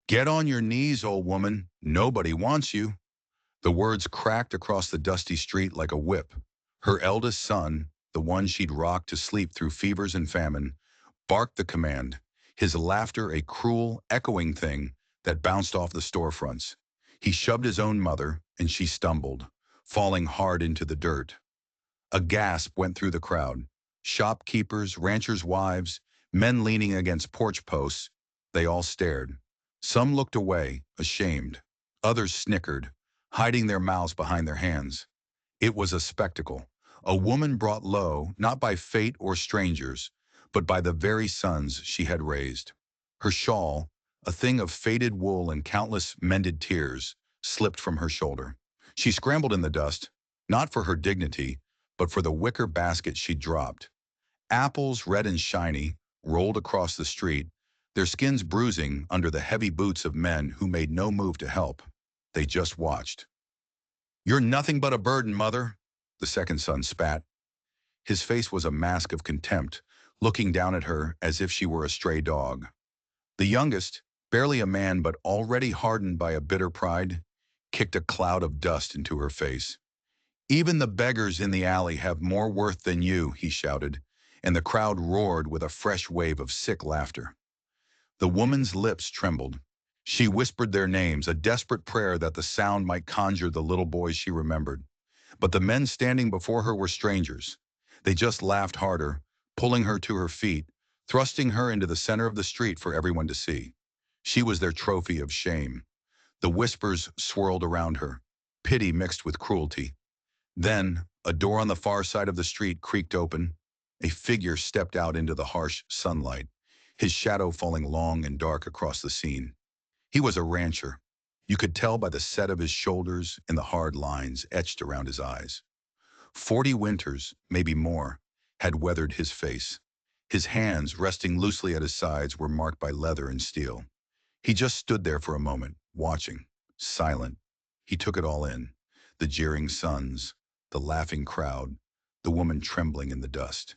Get on your knees, old woman. Nobody wants you. The words cracked across the dusty street like a whip. Her eldest son, the one she'd rocked to sleep through fevers and famine, barked the command, his laughter a cruel, echoing thing that bounced off the storefronts. He shoved his own mother, and she stumbled, falling hard into the dirt. A gasp went through the crowd. Shopkeepers, ranchers' wives, men leaning against porch posts, they all stared. Some looked away, ashamed. Others snickered, hiding their mouths behind their hands. It was a spectacle. A woman brought low, not by fate or strangers, but by the very sons she had raised. Her shawl, a thing of faded wool and countless mended tears, slipped from her shoulder. She scrambled in the dust, not for her dignity, but for the wicker basket she'd dropped. Apples, red and shiny, rolled across the street, their skins bruising under the heavy boots of men who made no move to help. They just watched. "You're nothing but a burden, mother," the second son spat. His face was a mask of contempt, looking down at her as if she were a stray dog. The youngest, barely a man but already hardened by a bitter pride, kicked a cloud of dust into her face. "Even the beggars in the alley have more worth than you," he shouted, and the crowd roared with a fresh wave of sick laughter. The woman's lips trembled. She whispered their names, a desperate prayer that the sound might conjure the little boys she remembered. But the men standing before her were strangers. They just laughed harder, pulling her to her feet, thrusting her into the center of the street for everyone to see. She was their trophy of shame. The whispers swirled around her, pity mixed with cruelty. Then, a door on the far side of the street creaked open. A figure stepped out into the harsh sunlight, his shadow falling long and dark across the scene. He was a rancher. You could tell by the set of his shoulders and the hard lines etched around his eyes. 40 winters, maybe more, had weathered his face. His hands, resting loosely at his sides, were marked by leather and steel. He just stood there for a moment, watching, silent. He took it all in. The jeering sons, the laughing crowd, the woman trembling in the dust.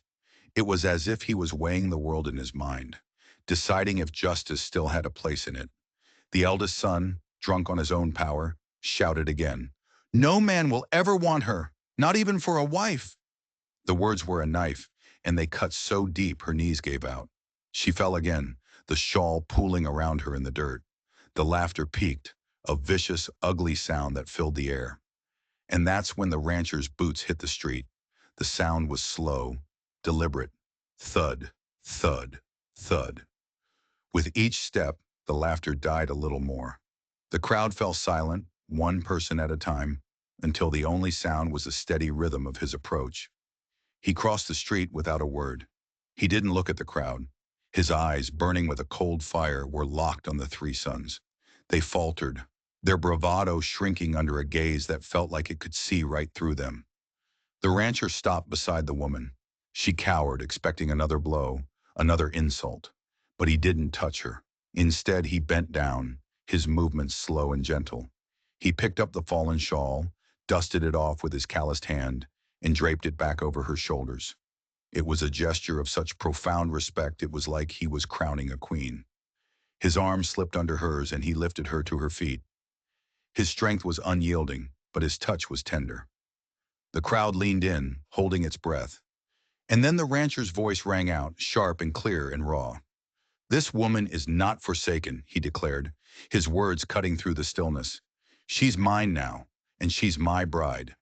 It was as if he was weighing the world in his mind, deciding if justice still had a place in it. The eldest son, drunk on his own power, shouted again, "No man will ever want her, not even for a wife." The words were a knife, and they cut so deep her knees gave out. She fell again, the shawl pooling around her in the dirt. The laughter peaked, a vicious, ugly sound that filled the air. And that's when the rancher's boots hit the street. The sound was slow, deliberate. Thud, thud, thud. With each step, the laughter died a little more. The crowd fell silent, one person at a time, until the only sound was the steady rhythm of his approach. He crossed the street without a word. He didn't look at the crowd. His eyes, burning with a cold fire, were locked on the three sons. They faltered, their bravado shrinking under a gaze that felt like it could see right through them. The rancher stopped beside the woman. She cowered, expecting another blow, another insult. But he didn't touch her. Instead, he bent down, his movements slow and gentle. He picked up the fallen shawl, dusted it off with his calloused hand, and draped it back over her shoulders. It was a gesture of such profound respect it was like he was crowning a queen. His arm slipped under hers and he lifted her to her feet. His strength was unyielding, but his touch was tender. The crowd leaned in, holding its breath. And then the rancher's voice rang out, sharp and clear and raw. "This woman is not forsaken," he declared, his words cutting through the stillness. "She's mine now, and she's my bride."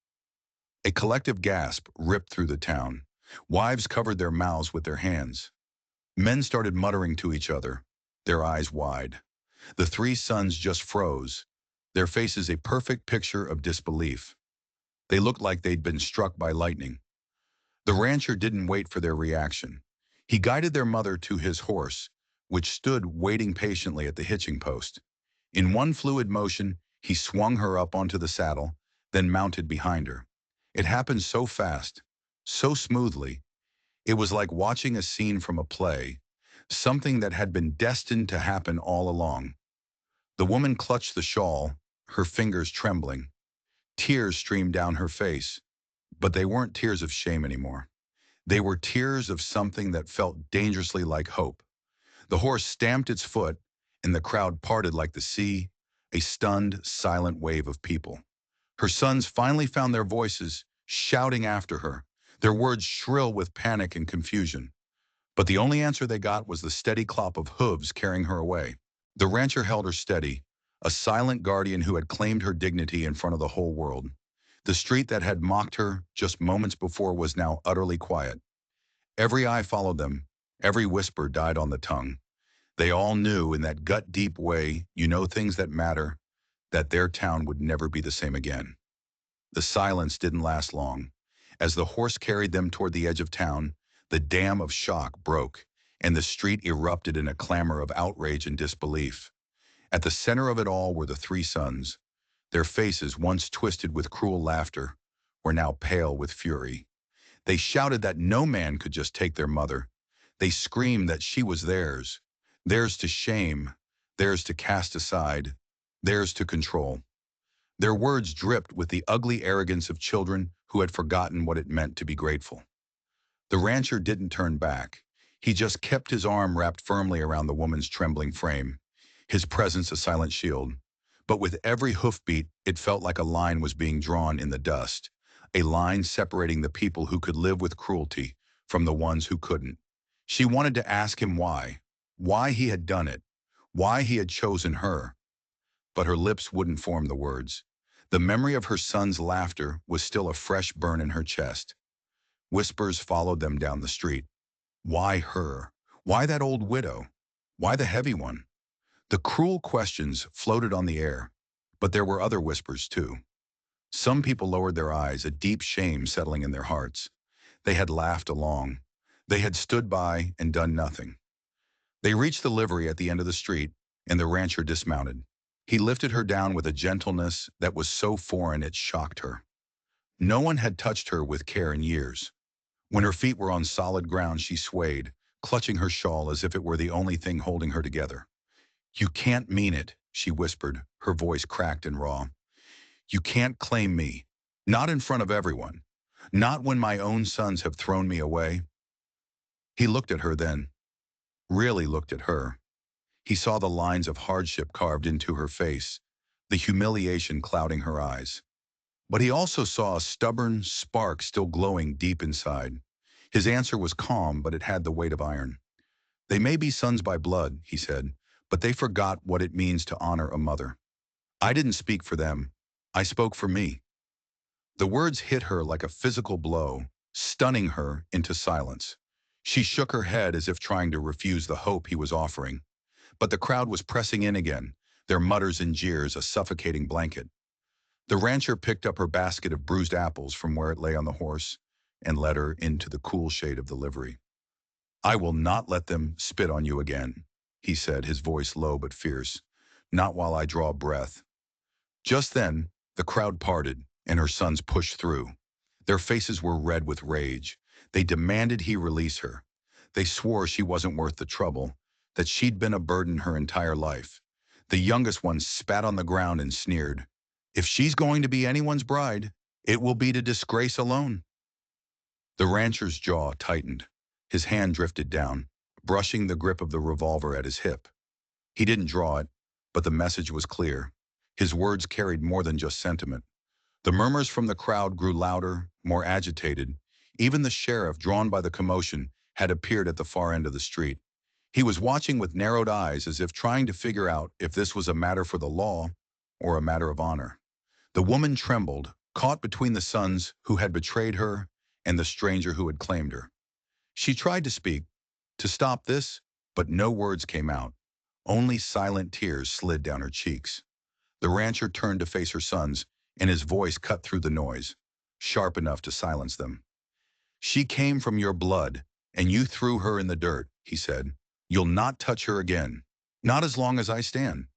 A collective gasp ripped through the town. Wives covered their mouths with their hands. Men started muttering to each other, their eyes wide. The three sons just froze, their faces a perfect picture of disbelief. They looked like they'd been struck by lightning. The rancher didn't wait for their reaction. He guided their mother to his horse, which stood waiting patiently at the hitching post. In one fluid motion, he swung her up onto the saddle, then mounted behind her. It happened so fast, so smoothly. It was like watching a scene from a play, something that had been destined to happen all along. The woman clutched the shawl, her fingers trembling. Tears streamed down her face, but they weren't tears of shame anymore. They were tears of something that felt dangerously like hope. The horse stamped its foot, and the crowd parted like the sea, a stunned, silent wave of people. Her sons finally found their voices, shouting after her, their words shrill with panic and confusion. But the only answer they got was the steady clop of hooves carrying her away. The rancher held her steady, a silent guardian who had claimed her dignity in front of the whole world. The street that had mocked her just moments before was now utterly quiet. Every eye followed them, every whisper died on the tongue. They all knew in that gut-deep way, you know things that matter, that their town would never be the same again. The silence didn't last long. As the horse carried them toward the edge of town, the dam of shock broke, and the street erupted in a clamor of outrage and disbelief. At the center of it all were the three sons. Their faces, once twisted with cruel laughter, were now pale with fury. They shouted that no man could just take their mother. They screamed that she was theirs, theirs to shame, theirs to cast aside, theirs to control. Their words dripped with the ugly arrogance of children who had forgotten what it meant to be grateful. The rancher didn't turn back. He just kept his arm wrapped firmly around the woman's trembling frame, his presence a silent shield. But with every hoofbeat, it felt like a line was being drawn in the dust, a line separating the people who could live with cruelty from the ones who couldn't. She wanted to ask him why he had done it, why he had chosen her. But her lips wouldn't form the words. The memory of her son's laughter was still a fresh burn in her chest. Whispers followed them down the street. Why her? Why that old widow? Why the heavy one? The cruel questions floated on the air, but there were other whispers too. Some people lowered their eyes, a deep shame settling in their hearts. They had laughed along. They had stood by and done nothing. They reached the livery at the end of the street, and the rancher dismounted. He lifted her down with a gentleness that was so foreign it shocked her. No one had touched her with care in years. When her feet were on solid ground, she swayed, clutching her shawl as if it were the only thing holding her together. "You can't mean it," she whispered, her voice cracked and raw. "You can't claim me. Not in front of everyone. Not when my own sons have thrown me away." He looked at her then, really looked at her. He saw the lines of hardship carved into her face, the humiliation clouding her eyes. But he also saw a stubborn spark still glowing deep inside. His answer was calm, but it had the weight of iron. "They may be sons by blood," he said, "but they forgot what it means to honor a mother. I didn't speak for them. I spoke for me." The words hit her like a physical blow, stunning her into silence. She shook her head as if trying to refuse the hope he was offering. But the crowd was pressing in again, their mutters and jeers a suffocating blanket. The rancher picked up her basket of bruised apples from where it lay on the horse and led her into the cool shade of the livery. "I will not let them spit on you again," he said, his voice low but fierce. "Not while I draw breath." Just then, the crowd parted, and her sons pushed through. Their faces were red with rage. They demanded he release her. They swore she wasn't worth the trouble, that she'd been a burden her entire life. The youngest one spat on the ground and sneered, "If she's going to be anyone's bride, it will be to disgrace alone." The rancher's jaw tightened. His hand drifted down, brushing the grip of the revolver at his hip. He didn't draw it, but the message was clear. His words carried more than just sentiment. The murmurs from the crowd grew louder, more agitated. Even the sheriff, drawn by the commotion, had appeared at the far end of the street. He was watching with narrowed eyes as if trying to figure out if this was a matter for the law or a matter of honor. The woman trembled, caught between the sons who had betrayed her and the stranger who had claimed her. She tried to speak, to stop this, but no words came out. Only silent tears slid down her cheeks. The rancher turned to face her sons, and his voice cut through the noise, sharp enough to silence them. "She came from your blood, and you threw her in the dirt," he said. "You'll not touch her again. Not as long as I stand."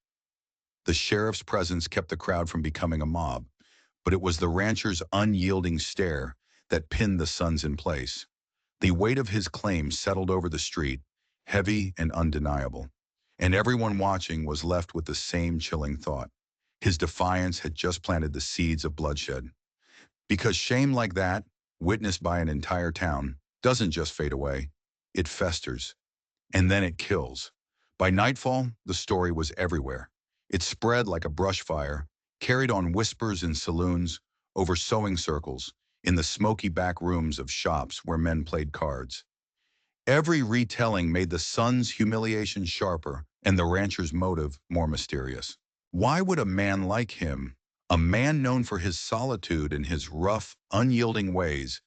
The sheriff's presence kept the crowd from becoming a mob, but it was the rancher's unyielding stare that pinned the sons in place. The weight of his claim settled over the street, heavy and undeniable, and everyone watching was left with the same chilling thought. His defiance had just planted the seeds of bloodshed. Because shame like that, witnessed by an entire town, doesn't just fade away. It festers, and then it kills. By nightfall, the story was everywhere. It spread like a brush fire, carried on whispers in saloons, over sewing circles, in the smoky back rooms of shops where men played cards. Every retelling made the son's humiliation sharper and the rancher's motive more mysterious. Why would a man like him, a man known for his solitude and his rough, unyielding ways,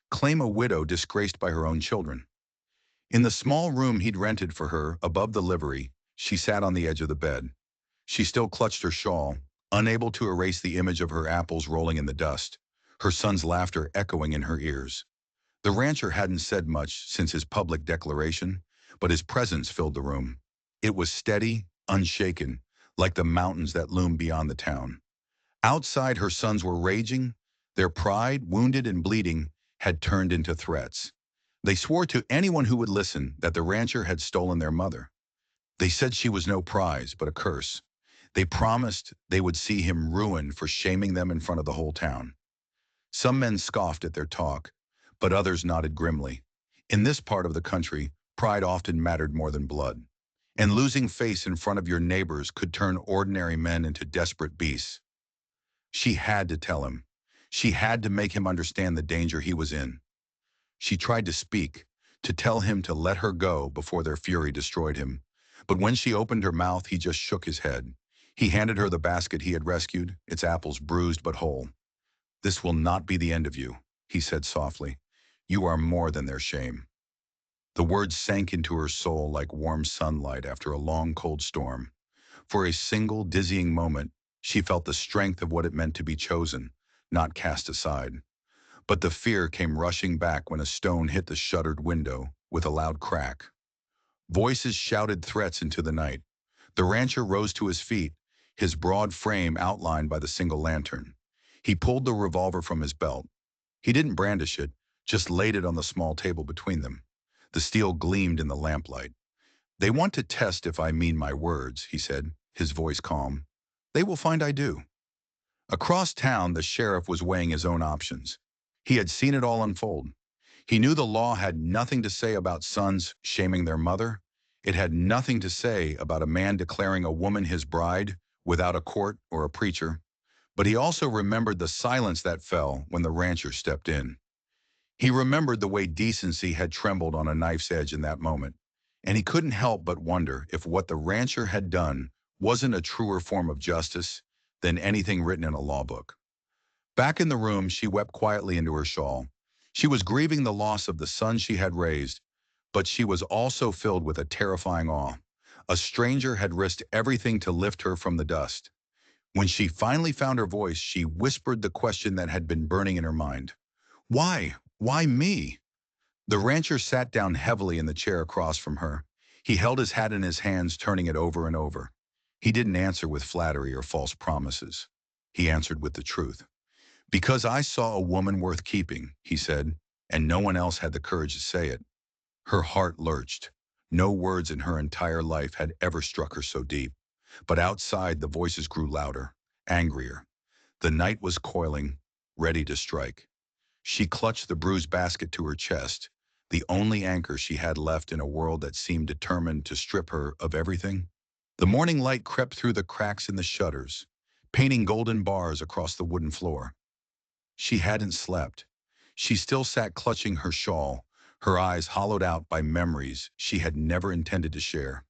claim a widow disgraced by her own children? In the small room he'd rented for her above the livery, she sat on the edge of the bed. She still clutched her shawl, unable to erase the image of her apples rolling in the dust, her son's laughter echoing in her ears. The rancher hadn't said much since his public declaration, but his presence filled the room. It was steady, unshaken, like the mountains that loomed beyond the town. Outside, her sons were raging. Their pride, wounded and bleeding, had turned into threats. They swore to anyone who would listen that the rancher had stolen their mother. They said she was no prize, but a curse. They promised they would see him ruined for shaming them in front of the whole town. Some men scoffed at their talk, but others nodded grimly. In this part of the country, pride often mattered more than blood. And losing face in front of your neighbors could turn ordinary men into desperate beasts. She had to tell him. She had to make him understand the danger he was in. She tried to speak, to tell him to let her go before their fury destroyed him. But when she opened her mouth, he just shook his head. He handed her the basket he had rescued, its apples bruised but whole. "This will not be the end of you," he said softly. "You are more than their shame." The words sank into her soul like warm sunlight after a long, cold storm. For a single, dizzying moment, she felt the strength of what it meant to be chosen, not cast aside. But the fear came rushing back when a stone hit the shuttered window with a loud crack. Voices shouted threats into the night. The rancher rose to his feet, his broad frame outlined by the single lantern. He pulled the revolver from his belt. He didn't brandish it, just laid it on the small table between them. The steel gleamed in the lamplight. "They want to test if I mean my words," he said, his voice calm. "They will find I do." Across town, the sheriff was weighing his own options. He had seen it all unfold. He knew the law had nothing to say about sons shaming their mother. It had nothing to say about a man declaring a woman his bride without a court or a preacher. But he also remembered the silence that fell when the rancher stepped in. He remembered the way decency had trembled on a knife's edge in that moment, and he couldn't help but wonder if what the rancher had done wasn't a truer form of justice than anything written in a law book. Back in the room, she wept quietly into her shawl. She was grieving the loss of the son she had raised, but she was also filled with a terrifying awe. A stranger had risked everything to lift her from the dust. When she finally found her voice, she whispered the question that had been burning in her mind. "Why? Why me?" The rancher sat down heavily in the chair across from her. He held his hat in his hands, turning it over and over. He didn't answer with flattery or false promises. He answered with the truth. "Because I saw a woman worth keeping," he said, and no one else had the courage to say it. Her heart lurched. No words in her entire life had ever struck her so deep. But outside, the voices grew louder, angrier. The night was coiling, ready to strike. She clutched the bruised basket to her chest, the only anchor she had left in a world that seemed determined to strip her of everything. The morning light crept through the cracks in the shutters, painting golden bars across the wooden floor. She hadn't slept. She still sat clutching her shawl, her eyes hollowed out by memories she had never intended to share.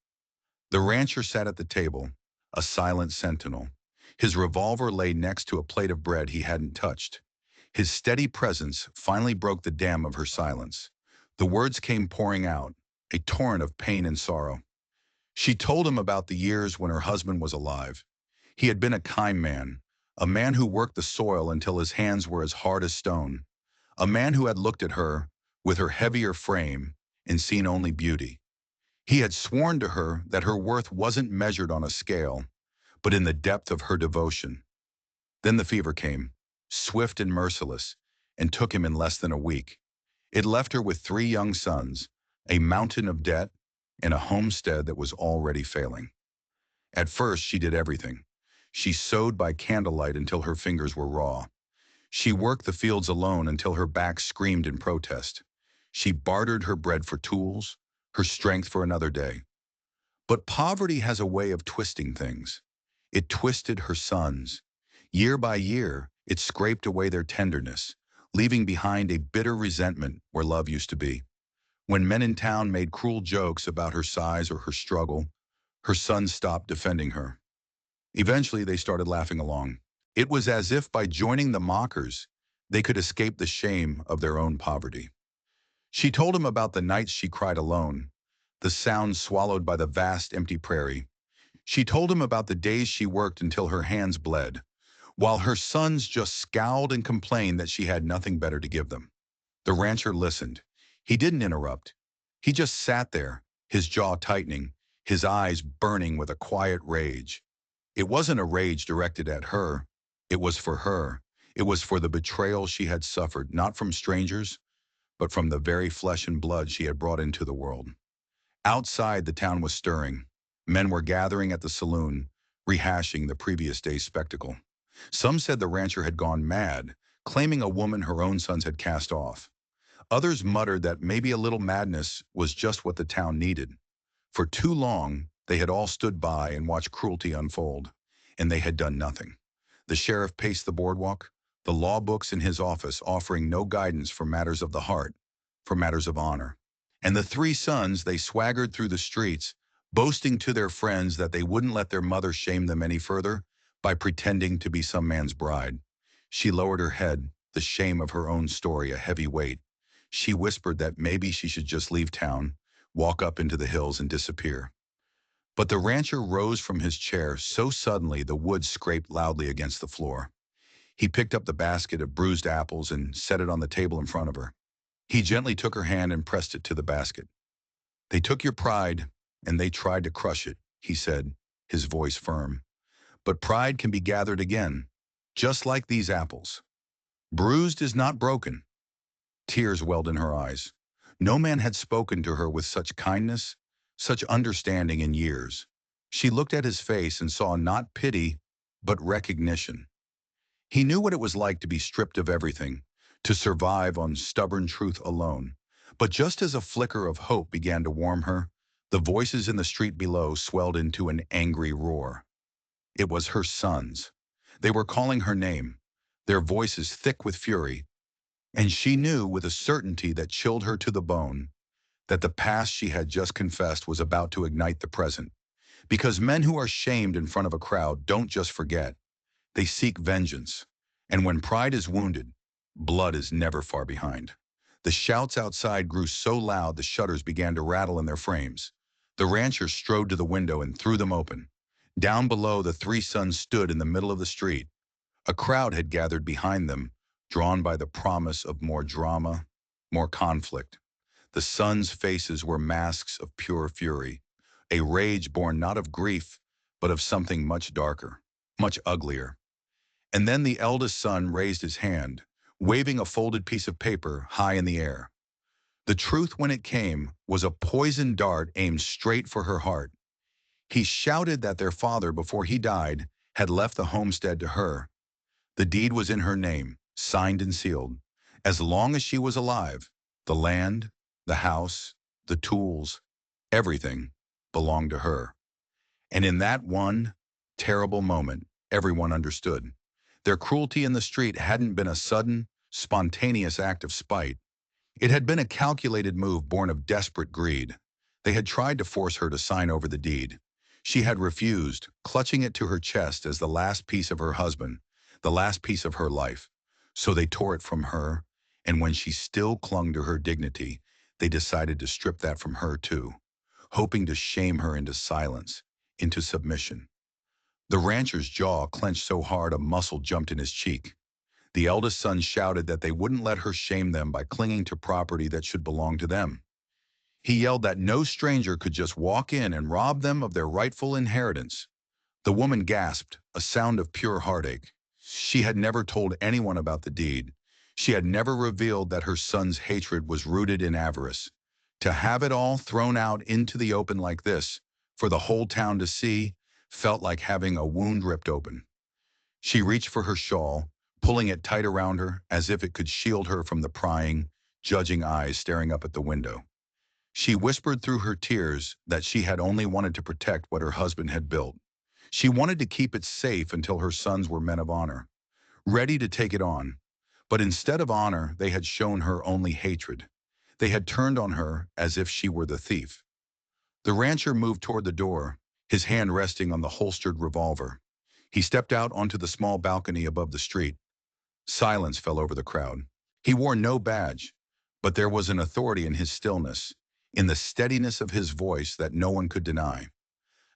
The rancher sat at the table, a silent sentinel. His revolver lay next to a plate of bread he hadn't touched. His steady presence finally broke the dam of her silence. The words came pouring out, a torrent of pain and sorrow. She told him about the years when her husband was alive. He had been a kind man, a man who worked the soil until his hands were as hard as stone, a man who had looked at her, with her heavier frame, and seen only beauty. He had sworn to her that her worth wasn't measured on a scale, but in the depth of her devotion. Then the fever came, swift and merciless, and took him in less than a week. It left her with 3 young sons, a mountain of debt, and a homestead that was already failing. At first, she did everything. She sewed by candlelight until her fingers were raw. She worked the fields alone until her back screamed in protest. She bartered her bread for tools, her strength for another day. But poverty has a way of twisting things. It twisted her sons. Year by year, it scraped away their tenderness, leaving behind a bitter resentment where love used to be. When men in town made cruel jokes about her size or her struggle, her sons stopped defending her. Eventually, they started laughing along. It was as if by joining the mockers, they could escape the shame of their own poverty. She told him about the nights she cried alone, the sounds swallowed by the vast empty prairie. She told him about the days she worked until her hands bled, while her sons just scowled and complained that she had nothing better to give them. The rancher listened. He didn't interrupt. He just sat there, his jaw tightening, his eyes burning with a quiet rage. It wasn't a rage directed at her. It was for her. It was for the betrayal she had suffered, not from strangers, but from the very flesh and blood she had brought into the world. Outside, the town was stirring. Men were gathering at the saloon, rehashing the previous day's spectacle. Some said the rancher had gone mad, claiming a woman her own sons had cast off. Others muttered that maybe a little madness was just what the town needed. For too long, they had all stood by and watched cruelty unfold, and they had done nothing. The sheriff paced the boardwalk, the law books in his office offering no guidance for matters of the heart, for matters of honor. And the three sons, they swaggered through the streets, boasting to their friends that they wouldn't let their mother shame them any further by pretending to be some man's bride. She lowered her head, the shame of her own story a heavy weight. She whispered that maybe she should just leave town, walk up into the hills and disappear. But the rancher rose from his chair so suddenly the wood scraped loudly against the floor. He picked up the basket of bruised apples and set it on the table in front of her. He gently took her hand and pressed it to the basket. "They took your pride, and they tried to crush it," he said, his voice firm. "But pride can be gathered again, just like these apples. Bruised is not broken." Tears welled in her eyes. No man had spoken to her with such kindness, such understanding in years. She looked at his face and saw not pity, but recognition. He knew what it was like to be stripped of everything, to survive on stubborn truth alone. But just as a flicker of hope began to warm her, the voices in the street below swelled into an angry roar. It was her sons. They were calling her name, their voices thick with fury, and she knew with a certainty that chilled her to the bone that the past she had just confessed was about to ignite the present. Because men who are shamed in front of a crowd don't just forget, they seek vengeance. And when pride is wounded, blood is never far behind. The shouts outside grew so loud the shutters began to rattle in their frames. The rancher strode to the window and threw them open. Down below, the three sons stood in the middle of the street. A crowd had gathered behind them, drawn by the promise of more drama, more conflict. The sons' faces were masks of pure fury, a rage born not of grief, but of something much darker, much uglier. And then the eldest son raised his hand, waving a folded piece of paper high in the air. The truth, when it came, was a poisoned dart aimed straight for her heart. He shouted that their father, before he died, had left the homestead to her. The deed was in her name, signed and sealed. As long as she was alive, the land, the house, the tools, everything belonged to her. And in that one terrible moment, everyone understood. Their cruelty in the street hadn't been a sudden, spontaneous act of spite. It had been a calculated move born of desperate greed. They had tried to force her to sign over the deed. She had refused, clutching it to her chest as the last piece of her husband, the last piece of her life. So they tore it from her, and when she still clung to her dignity, they decided to strip that from her too, hoping to shame her into silence, into submission. The rancher's jaw clenched so hard a muscle jumped in his cheek. The eldest son shouted that they wouldn't let her shame them by clinging to property that should belong to them. He yelled that no stranger could just walk in and rob them of their rightful inheritance. The woman gasped, a sound of pure heartache. She had never told anyone about the deed. She had never revealed that her son's hatred was rooted in avarice. To have it all thrown out into the open like this, for the whole town to see, felt like having a wound ripped open. She reached for her shawl, pulling it tight around her as if it could shield her from the prying, judging eyes staring up at the window. She whispered through her tears that she had only wanted to protect what her husband had built. She wanted to keep it safe until her sons were men of honor, ready to take it on. But instead of honor, they had shown her only hatred. They had turned on her as if she were the thief. The rancher moved toward the door, his hand resting on the holstered revolver. He stepped out onto the small balcony above the street. Silence fell over the crowd. He wore no badge, but there was an authority in his stillness, in the steadiness of his voice that no one could deny.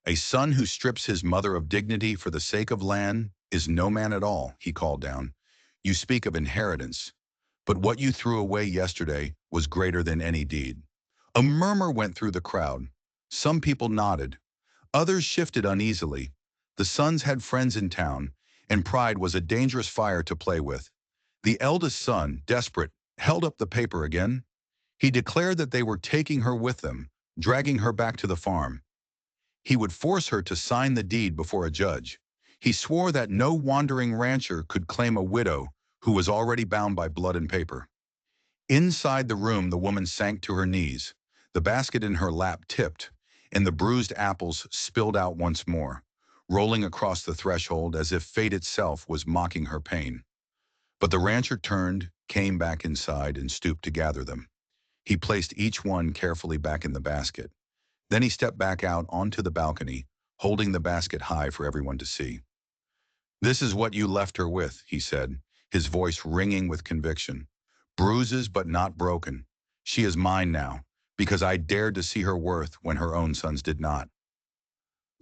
A son who strips his mother of dignity for the sake of land is no man at all, he called down. You speak of inheritance, but what you threw away yesterday was greater than any deed. A murmur went through the crowd. Some people nodded. Others shifted uneasily. The sons had friends in town, and pride was a dangerous fire to play with. The eldest son, desperate, held up the paper again. He declared that they were taking her with them, dragging her back to the farm. He would force her to sign the deed before a judge. He swore that no wandering rancher could claim a widow who was already bound by blood and paper. Inside the room, the woman sank to her knees. The basket in her lap tipped, and the bruised apples spilled out once more, rolling across the threshold as if fate itself was mocking her pain. But the rancher turned, came back inside, and stooped to gather them. He placed each one carefully back in the basket. Then he stepped back out onto the balcony, holding the basket high for everyone to see. This is what you left her with, he said, his voice ringing with conviction. Bruises but not broken. She is mine now, because I dared to see her worth when her own sons did not.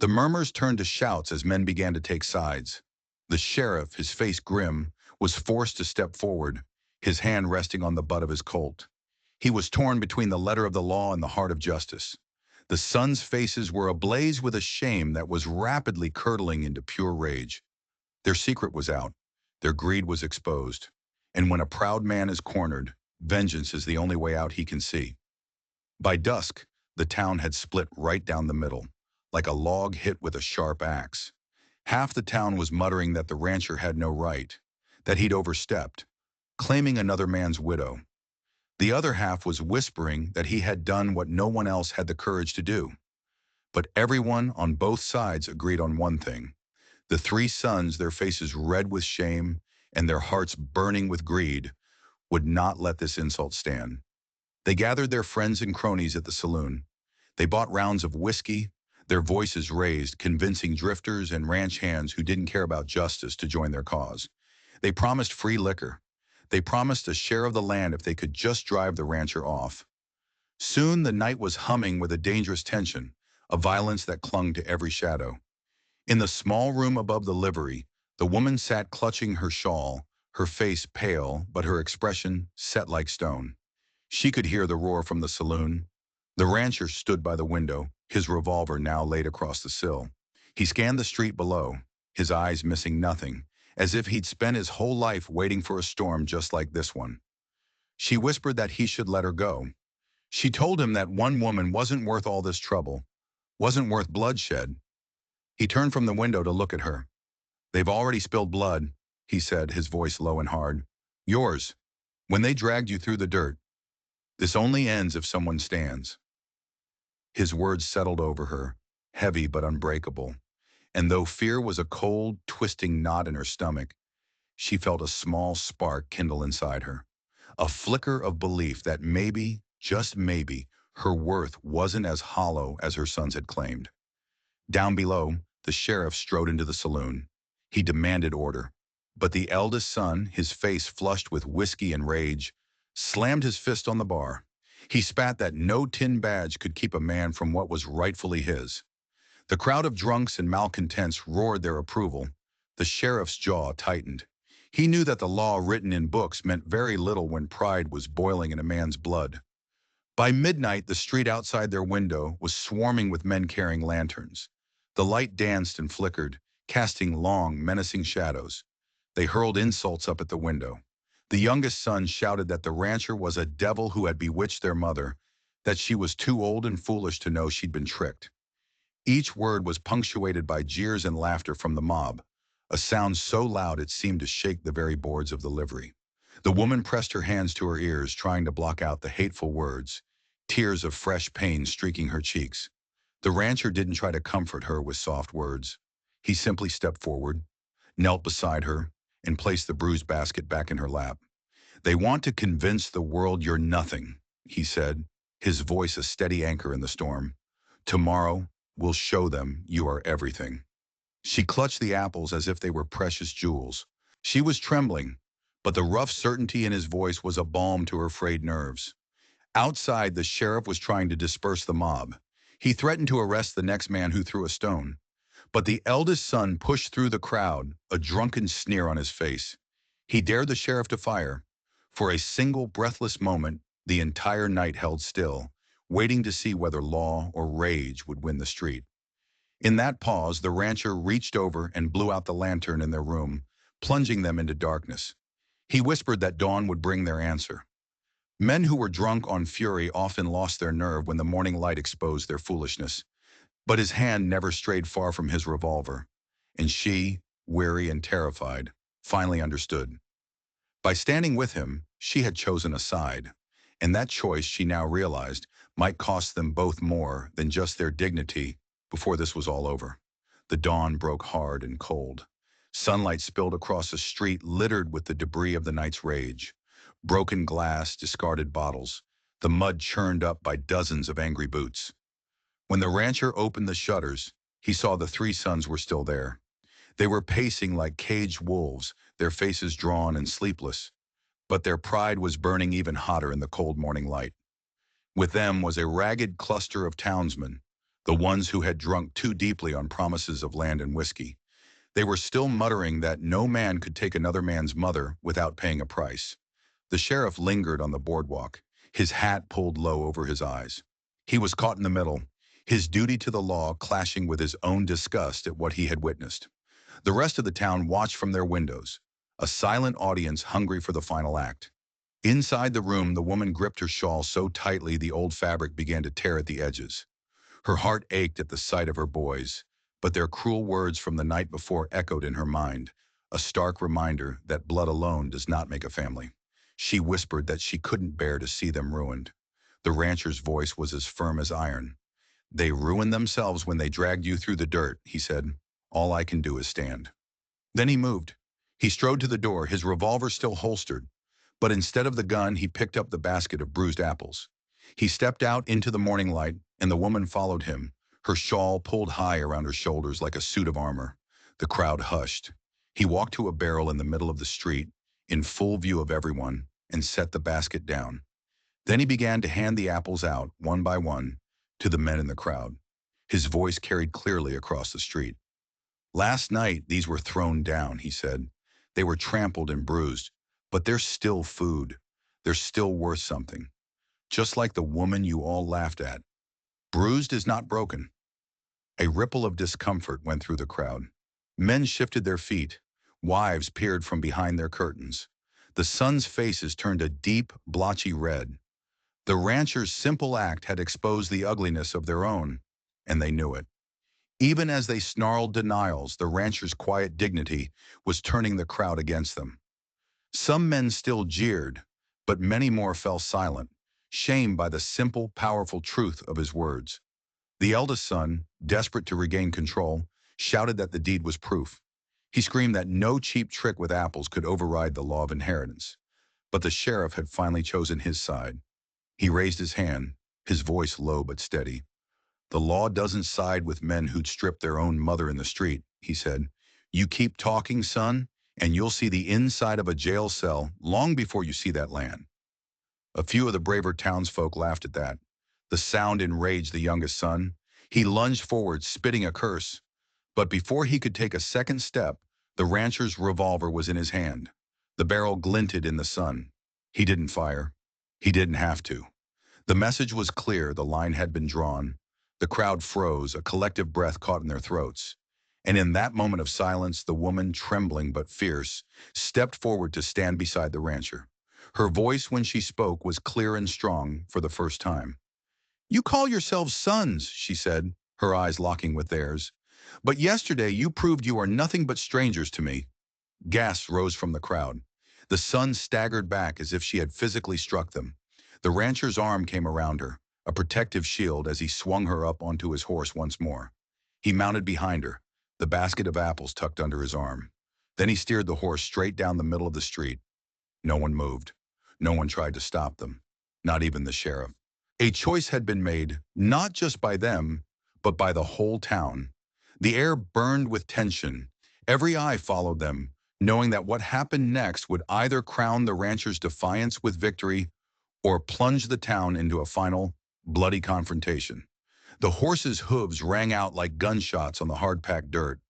The murmurs turned to shouts as men began to take sides. The sheriff, his face grim, was forced to step forward, his hand resting on the butt of his Colt. He was torn between the letter of the law and the heart of justice. The sons' faces were ablaze with a shame that was rapidly curdling into pure rage. Their secret was out. Their greed was exposed. And when a proud man is cornered, vengeance is the only way out he can see. By dusk, the town had split right down the middle, like a log hit with a sharp axe. Half the town was muttering that the rancher had no right, that he'd overstepped, claiming another man's widow. The other half was whispering that he had done what no one else had the courage to do. But everyone on both sides agreed on one thing. The three sons, their faces red with shame and their hearts burning with greed, would not let this insult stand. They gathered their friends and cronies at the saloon. They bought rounds of whiskey, their voices raised, convincing drifters and ranch hands who didn't care about justice to join their cause. They promised free liquor. They promised a share of the land if they could just drive the rancher off. Soon the night was humming with a dangerous tension, a violence that clung to every shadow. In the small room above the livery, the woman sat clutching her shawl, her face pale, but her expression set like stone. She could hear the roar from the saloon. The rancher stood by the window, his revolver now laid across the sill. He scanned the street below, his eyes missing nothing, as if he'd spent his whole life waiting for a storm just like this one. She whispered that he should let her go. She told him that one woman wasn't worth all this trouble, wasn't worth bloodshed. He turned from the window to look at her. They've already spilled blood, he said, his voice low and hard. Yours, when they dragged you through the dirt. This only ends if someone stands. His words settled over her, heavy but unbreakable. And though fear was a cold, twisting knot in her stomach, she felt a small spark kindle inside her. A flicker of belief that maybe, just maybe, her worth wasn't as hollow as her sons had claimed. Down below, the sheriff strode into the saloon. He demanded order. But the eldest son, his face flushed with whiskey and rage, slammed his fist on the bar. He spat that no tin badge could keep a man from what was rightfully his. The crowd of drunks and malcontents roared their approval. The sheriff's jaw tightened. He knew that the law written in books meant very little when pride was boiling in a man's blood. By midnight, the street outside their window was swarming with men carrying lanterns. The light danced and flickered, casting long, menacing shadows. They hurled insults up at the window. The youngest son shouted that the rancher was a devil who had bewitched their mother, that she was too old and foolish to know she'd been tricked. Each word was punctuated by jeers and laughter from the mob, a sound so loud it seemed to shake the very boards of the livery. The woman pressed her hands to her ears, trying to block out the hateful words. tears of fresh pain streaking her cheeks. The rancher didn't try to comfort her with soft words. He simply stepped forward, knelt beside her, and placed the bruised basket back in her lap. "They want to convince the world you're nothing," he said, his voice a steady anchor in the storm. "Tomorrow, we'll show them you are everything." She clutched the apples as if they were precious jewels. She was trembling, but the rough certainty in his voice was a balm to her frayed nerves. Outside, the sheriff was trying to disperse the mob. He threatened to arrest the next man who threw a stone. But the eldest son pushed through the crowd, a drunken sneer on his face. He dared the sheriff to fire. For a single breathless moment, the entire night held still, waiting to see whether law or rage would win the street. In that pause, the rancher reached over and blew out the lantern in their room, plunging them into darkness. He whispered that dawn would bring their answer. Men who were drunk on fury often lost their nerve when the morning light exposed their foolishness. But his hand never strayed far from his revolver, and she, weary and terrified, finally understood. By standing with him, she had chosen a side, and that choice, she now realized, might cost them both more than just their dignity before this was all over. The dawn broke hard and cold. Sunlight spilled across a street littered with the debris of the night's rage. Broken glass, discarded bottles, the mud churned up by dozens of angry boots. When the rancher opened the shutters, he saw the three sons were still there. They were pacing like caged wolves, their faces drawn and sleepless. But their pride was burning even hotter in the cold morning light. With them was a ragged cluster of townsmen, the ones who had drunk too deeply on promises of land and whiskey. They were still muttering that no man could take another man's mother without paying a price. The sheriff lingered on the boardwalk, his hat pulled low over his eyes. He was caught in the middle, his duty to the law clashing with his own disgust at what he had witnessed. The rest of the town watched from their windows, a silent audience hungry for the final act. Inside the room, the woman gripped her shawl so tightly the old fabric began to tear at the edges. Her heart ached at the sight of her boys, but their cruel words from the night before echoed in her mind, a stark reminder that blood alone does not make a family. She whispered that she couldn't bear to see them ruined. The rancher's voice was as firm as iron. "They ruined themselves when they dragged you through the dirt," he said. "All I can do is stand." Then he moved. He strode to the door, his revolver still holstered. But instead of the gun, he picked up the basket of bruised apples. He stepped out into the morning light, and the woman followed him, her shawl pulled high around her shoulders like a suit of armor. The crowd hushed. He walked to a barrel in the middle of the street, in full view of everyone, and set the basket down. Then he began to hand the apples out, one by one, to the men in the crowd. His voice carried clearly across the street. "Last night, these were thrown down," he said. "They were trampled and bruised, but they're still food. They're still worth something. Just like the woman you all laughed at. Bruised is not broken." A ripple of discomfort went through the crowd. Men shifted their feet. Wives peered from behind their curtains. The sons' faces turned a deep, blotchy red. The rancher's simple act had exposed the ugliness of their own, and they knew it. Even as they snarled denials, the rancher's quiet dignity was turning the crowd against them. Some men still jeered, but many more fell silent, shamed by the simple, powerful truth of his words. The eldest son, desperate to regain control, shouted that the deed was proof. He screamed that no cheap trick with apples could override the law of inheritance. But the sheriff had finally chosen his side. He raised his hand, his voice low but steady. "The law doesn't side with men who'd strip their own mother in the street," he said. "You keep talking, son, and you'll see the inside of a jail cell long before you see that land." A few of the braver townsfolk laughed at that. The sound enraged the youngest son. He lunged forward, spitting a curse. But before he could take a second step, the rancher's revolver was in his hand. The barrel glinted in the sun. He didn't fire. He didn't have to. The message was clear, the line had been drawn. The crowd froze, a collective breath caught in their throats. And in that moment of silence, the woman, trembling but fierce, stepped forward to stand beside the rancher. Her voice, when she spoke, was clear and strong for the first time. "You call yourselves sons," she said, her eyes locking with theirs. "But yesterday you proved you are nothing but strangers to me." Gasps rose from the crowd. The sons staggered back as if she had physically struck them. The rancher's arm came around her, a protective shield as he swung her up onto his horse once more. He mounted behind her, the basket of apples tucked under his arm. Then he steered the horse straight down the middle of the street. No one moved. No one tried to stop them, not even the sheriff. A choice had been made, not just by them, but by the whole town. The air burned with tension. Every eye followed them, knowing that what happened next would either crown the ranchers' defiance with victory or plunge the town into a final, bloody confrontation. The horses' hooves rang out like gunshots on the hard-packed dirt.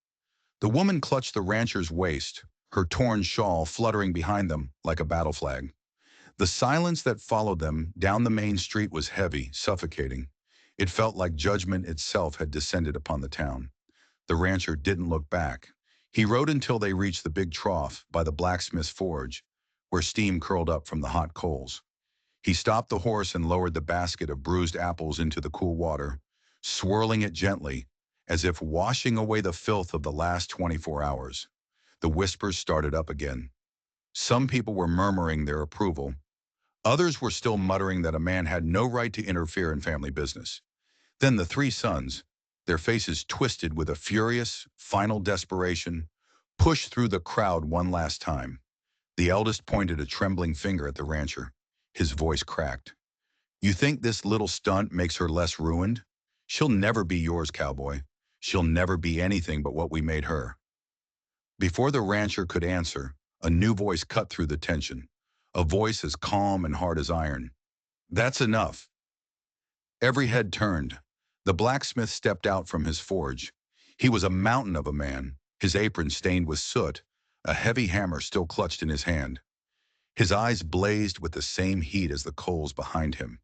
The woman clutched the rancher's waist, her torn shawl fluttering behind them like a battle flag. The silence that followed them down the main street was heavy, suffocating. It felt like judgment itself had descended upon the town. The rancher didn't look back. He rode until they reached the big trough by the blacksmith's forge, where steam curled up from the hot coals. He stopped the horse and lowered the basket of bruised apples into the cool water, swirling it gently, as if washing away the filth of the last 24 hours. The whispers started up again. Some people were murmuring their approval. Others were still muttering that a man had no right to interfere in family business. Then the three sons, their faces twisted with a furious, final desperation, pushed through the crowd one last time. The eldest pointed a trembling finger at the rancher. His voice cracked. "You think this little stunt makes her less ruined? She'll never be yours, cowboy. She'll never be anything but what we made her." Before the rancher could answer, a new voice cut through the tension, a voice as calm and hard as iron. "That's enough." Every head turned. The blacksmith stepped out from his forge. He was a mountain of a man, his apron stained with soot, a heavy hammer still clutched in his hand. His eyes blazed with the same heat as the coals behind him.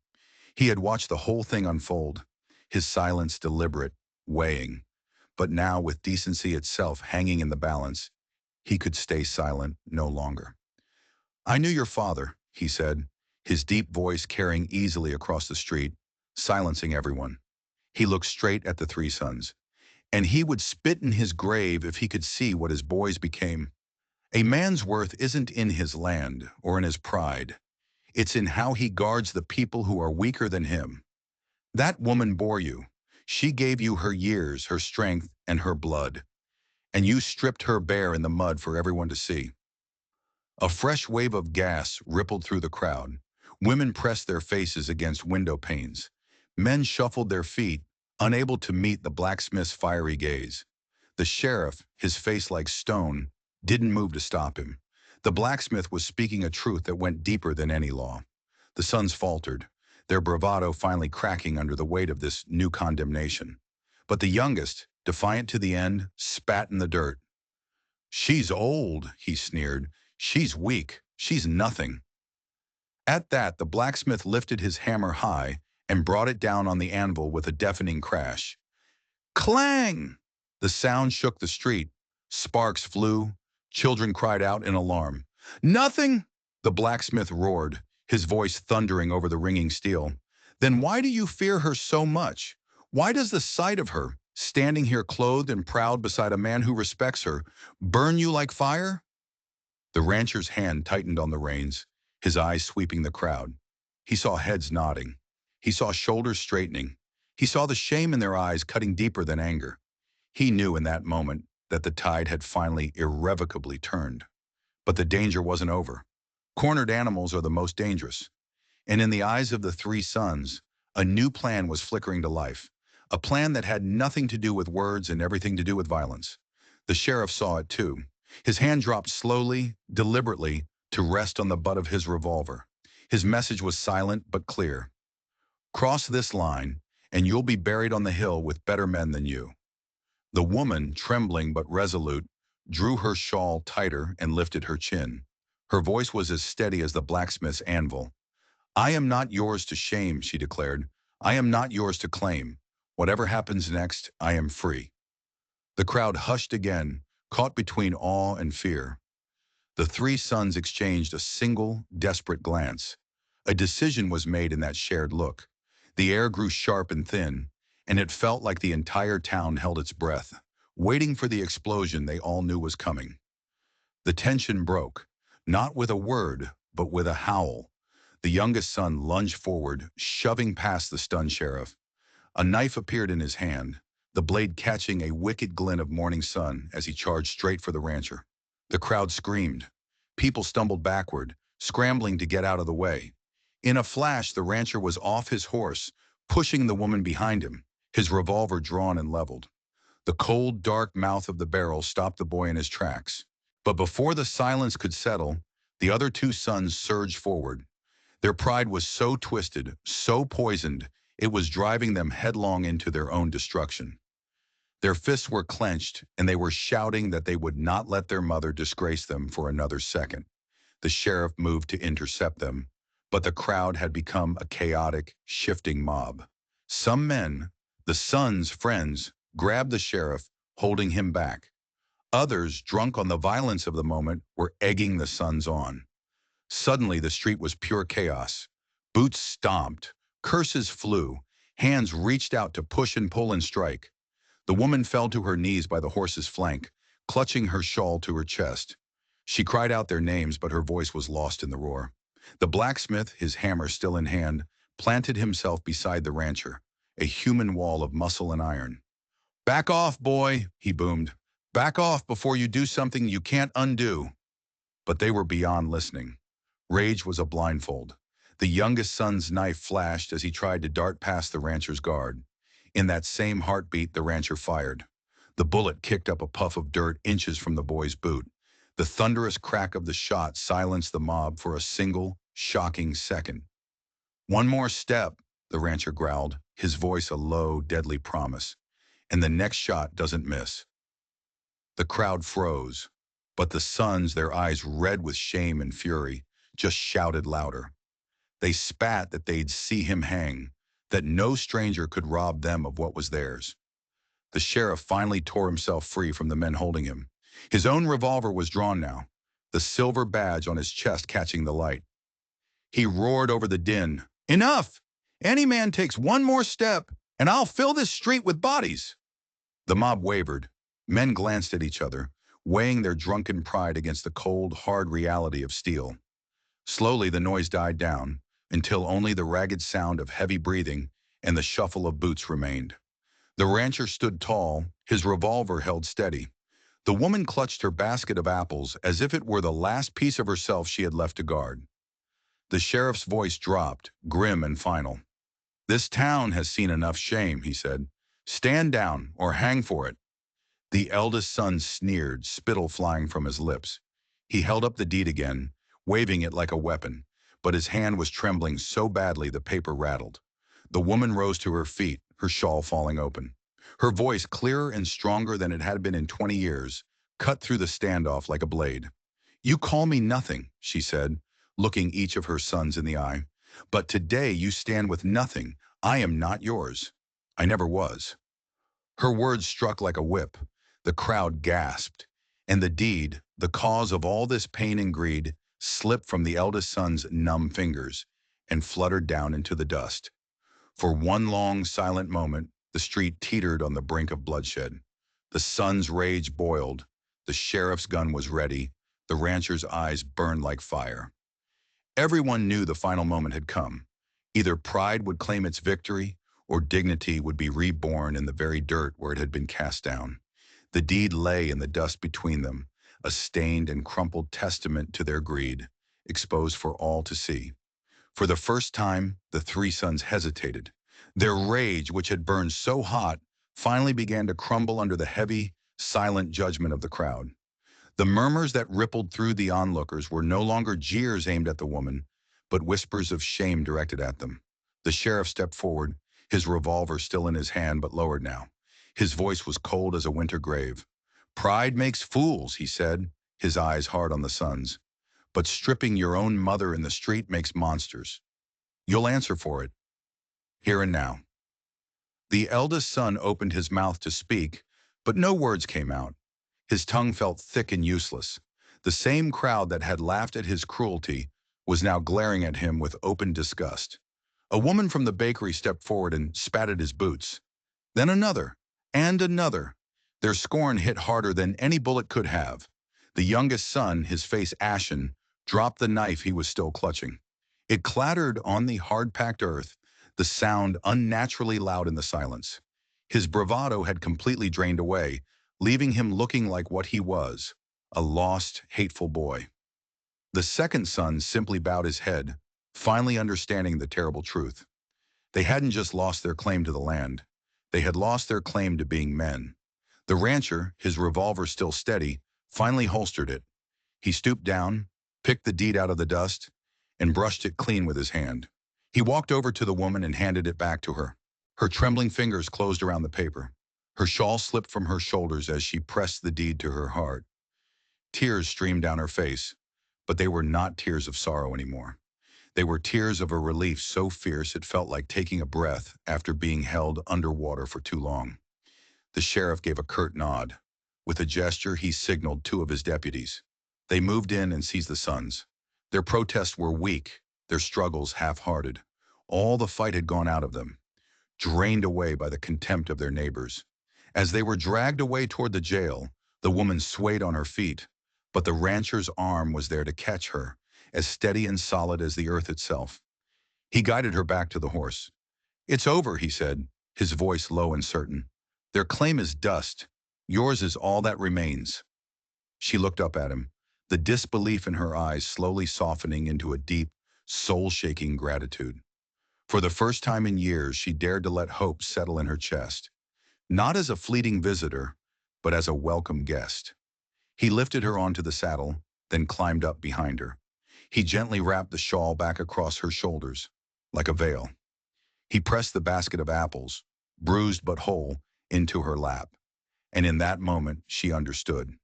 He had watched the whole thing unfold, his silence deliberate, weighing. But now, with decency itself hanging in the balance, he could stay silent no longer. "I knew your father," he said, his deep voice carrying easily across the street, silencing everyone. He looked straight at the three sons. "And he would spit in his grave if he could see what his boys became. A man's worth isn't in his land or in his pride. It's in how he guards the people who are weaker than him. That woman bore you. She gave you her years, her strength, and her blood. And you stripped her bare in the mud for everyone to see." A fresh wave of gas rippled through the crowd. Women pressed their faces against window panes. Men shuffled their feet, unable to meet the blacksmith's fiery gaze. The sheriff, his face like stone, didn't move to stop him. The blacksmith was speaking a truth that went deeper than any law. The sons faltered, their bravado finally cracking under the weight of this new condemnation. But the youngest, defiant to the end, spat in the dirt. "She's old," he sneered. "She's weak. She's nothing." At that, the blacksmith lifted his hammer high and brought it down on the anvil with a deafening crash. Clang! The sound shook the street. Sparks flew. Children cried out in alarm. "Nothing!" the blacksmith roared, his voice thundering over the ringing steel. "Then why do you fear her so much? Why does the sight of her, standing here clothed and proud beside a man who respects her, burn you like fire?" The rancher's hand tightened on the reins, his eyes sweeping the crowd. He saw heads nodding. He saw shoulders straightening. He saw the shame in their eyes cutting deeper than anger. He knew in that moment that the tide had finally irrevocably turned. But the danger wasn't over. Cornered animals are the most dangerous. And in the eyes of the three sons, a new plan was flickering to life. A plan that had nothing to do with words and everything to do with violence. The sheriff saw it too. His hand dropped slowly, deliberately, to rest on the butt of his revolver. His message was silent but clear. "Cross this line, and you'll be buried on the hill with better men than you." The woman, trembling but resolute, drew her shawl tighter and lifted her chin. Her voice was as steady as the blacksmith's anvil. "I am not yours to shame," she declared. "I am not yours to claim. Whatever happens next, I am free." The crowd hushed again, caught between awe and fear. The three sons exchanged a single, desperate glance. A decision was made in that shared look. The air grew sharp and thin, and it felt like the entire town held its breath, waiting for the explosion they all knew was coming. The tension broke, not with a word, but with a howl. The youngest son lunged forward, shoving past the stunned sheriff. A knife appeared in his hand, the blade catching a wicked glint of morning sun as he charged straight for the rancher. The crowd screamed. People stumbled backward, scrambling to get out of the way. In a flash, the rancher was off his horse, pushing the woman behind him, his revolver drawn and leveled. The cold, dark mouth of the barrel stopped the boy in his tracks. But before the silence could settle, the other two sons surged forward. Their pride was so twisted, so poisoned, it was driving them headlong into their own destruction. Their fists were clenched, and they were shouting that they would not let their mother disgrace them for another second. The sheriff moved to intercept them, but the crowd had become a chaotic, shifting mob. Some men, the sons' friends, grabbed the sheriff, holding him back. Others, drunk on the violence of the moment, were egging the sons on. Suddenly, the street was pure chaos. Boots stomped, curses flew, hands reached out to push and pull and strike. The woman fell to her knees by the horse's flank, clutching her shawl to her chest. She cried out their names, but her voice was lost in the roar. The blacksmith, his hammer still in hand, planted himself beside the rancher, a human wall of muscle and iron. "Back off, boy," he boomed. "Back off before you do something you can't undo." But they were beyond listening. Rage was a blindfold. The youngest son's knife flashed as he tried to dart past the rancher's guard. In that same heartbeat, the rancher fired. The bullet kicked up a puff of dirt inches from the boy's boot. The thunderous crack of the shot silenced the mob for a single, shocking second. "One more step," the rancher growled, his voice a low, deadly promise. "And the next shot doesn't miss." The crowd froze, but the sons, their eyes red with shame and fury, just shouted louder. They spat that they'd see him hang, that no stranger could rob them of what was theirs. The sheriff finally tore himself free from the men holding him. His own revolver was drawn now, the silver badge on his chest catching the light. He roared over the din, "Enough! Any man takes one more step, and I'll fill this street with bodies." The mob wavered. Men glanced at each other, weighing their drunken pride against the cold, hard reality of steel. Slowly, the noise died down, until only the ragged sound of heavy breathing and the shuffle of boots remained. The rancher stood tall, his revolver held steady. The woman clutched her basket of apples as if it were the last piece of herself she had left to guard. The sheriff's voice dropped, grim and final. "This town has seen enough shame," he said. "Stand down or hang for it." The eldest son sneered, spittle flying from his lips. He held up the deed again, waving it like a weapon, but his hand was trembling so badly the paper rattled. The woman rose to her feet, her shawl falling open. Her voice, clearer and stronger than it had been in 20 years, cut through the standoff like a blade. "You call me nothing," she said, looking each of her sons in the eye. "But today you stand with nothing. I am not yours. I never was." Her words struck like a whip. The crowd gasped, and the deed, the cause of all this pain and greed, slipped from the eldest son's numb fingers and fluttered down into the dust. For one long, silent moment, the street teetered on the brink of bloodshed. The son's rage boiled. The sheriff's gun was ready. The rancher's eyes burned like fire. Everyone knew the final moment had come. Either pride would claim its victory, or dignity would be reborn in the very dirt where it had been cast down. The deed lay in the dust between them, a stained and crumpled testament to their greed, exposed for all to see. For the first time, the three sons hesitated. Their rage, which had burned so hot, finally began to crumble under the heavy, silent judgment of the crowd. The murmurs that rippled through the onlookers were no longer jeers aimed at the woman, but whispers of shame directed at them. The sheriff stepped forward, his revolver still in his hand but lowered now. His voice was cold as a winter grave. "Pride makes fools," he said, his eyes hard on the sons. "But stripping your own mother in the street makes monsters. You'll answer for it, here and now." The eldest son opened his mouth to speak, but no words came out. His tongue felt thick and useless. The same crowd that had laughed at his cruelty was now glaring at him with open disgust. A woman from the bakery stepped forward and spat at his boots. Then another, and another. Their scorn hit harder than any bullet could have. The youngest son, his face ashen, dropped the knife he was still clutching. It clattered on the hard-packed earth, the sound unnaturally loud in the silence. His bravado had completely drained away, leaving him looking like what he was, a lost, hateful boy. The second son simply bowed his head, finally understanding the terrible truth. They hadn't just lost their claim to the land. They had lost their claim to being men. The rancher, his revolver still steady, finally holstered it. He stooped down, picked the deed out of the dust, and brushed it clean with his hand. He walked over to the woman and handed it back to her. Her trembling fingers closed around the paper. Her shawl slipped from her shoulders as she pressed the deed to her heart. Tears streamed down her face, but they were not tears of sorrow anymore. They were tears of a relief so fierce it felt like taking a breath after being held underwater for too long. The sheriff gave a curt nod. With a gesture, he signaled two of his deputies. They moved in and seized the sons. Their protests were weak, their struggles half-hearted. All the fight had gone out of them, drained away by the contempt of their neighbors. As they were dragged away toward the jail, the woman swayed on her feet, but the rancher's arm was there to catch her, as steady and solid as the earth itself. He guided her back to the horse. "It's over," he said, his voice low and certain. "Their claim is dust. Yours is all that remains." She looked up at him, the disbelief in her eyes slowly softening into a deep, soul-shaking gratitude. For the first time in years, she dared to let hope settle in her chest, not as a fleeting visitor, but as a welcome guest. He lifted her onto the saddle, then climbed up behind her. He gently wrapped the shawl back across her shoulders, like a veil. He pressed the basket of apples, bruised but whole, into her lap. And in that moment, she understood.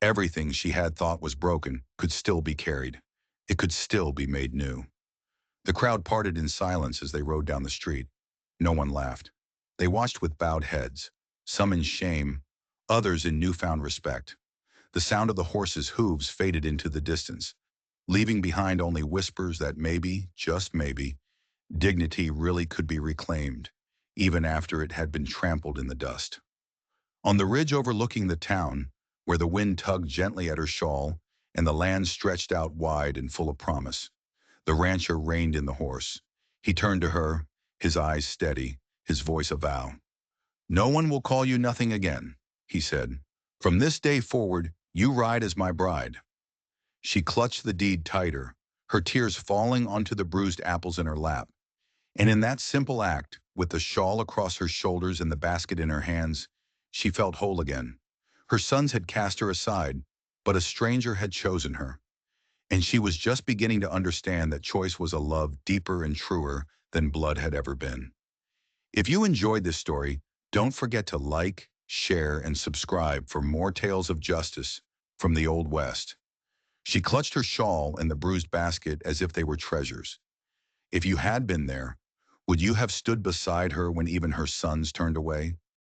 Everything she had thought was broken could still be carried. It could still be made new. The crowd parted in silence as they rode down the street. No one laughed. They watched with bowed heads, some in shame, others in newfound respect. The sound of the horses' hooves faded into the distance, leaving behind only whispers that maybe, just maybe, dignity really could be reclaimed, even after it had been trampled in the dust. On the ridge overlooking the town, where the wind tugged gently at her shawl and the land stretched out wide and full of promise, the rancher reined in the horse. He turned to her, his eyes steady, his voice a vow. "No one will call you nothing again," he said. "From this day forward, you ride as my bride." She clutched the deed tighter, her tears falling onto the bruised apples in her lap. And in that simple act, with the shawl across her shoulders and the basket in her hands, she felt whole again. Her sons had cast her aside, but a stranger had chosen her. And she was just beginning to understand that choice was a love deeper and truer than blood had ever been. If you enjoyed this story, don't forget to like, share, and subscribe for more tales of justice from the Old West. She clutched her shawl and the bruised basket as if they were treasures. If you had been there, would you have stood beside her when even her sons turned away?